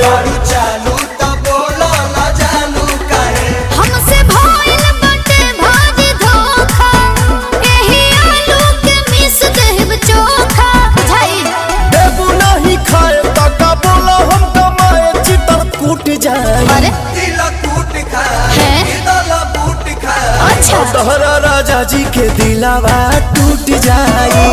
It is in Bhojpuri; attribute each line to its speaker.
Speaker 1: गाड़ी चालू तो बोलो ना जानू काहे
Speaker 2: हमसे भइल बाटे भारी धोखा एही आलू के मिस देब चोखा बुझाई
Speaker 3: देबू नहीं खाए तो का बोला हम कमाए चितर कूट जाए
Speaker 2: अरे
Speaker 1: दिल कूट खाए दिल बूट खाए
Speaker 2: अच्छा
Speaker 3: तोहरा राजा जी के दिलावा टूट जाए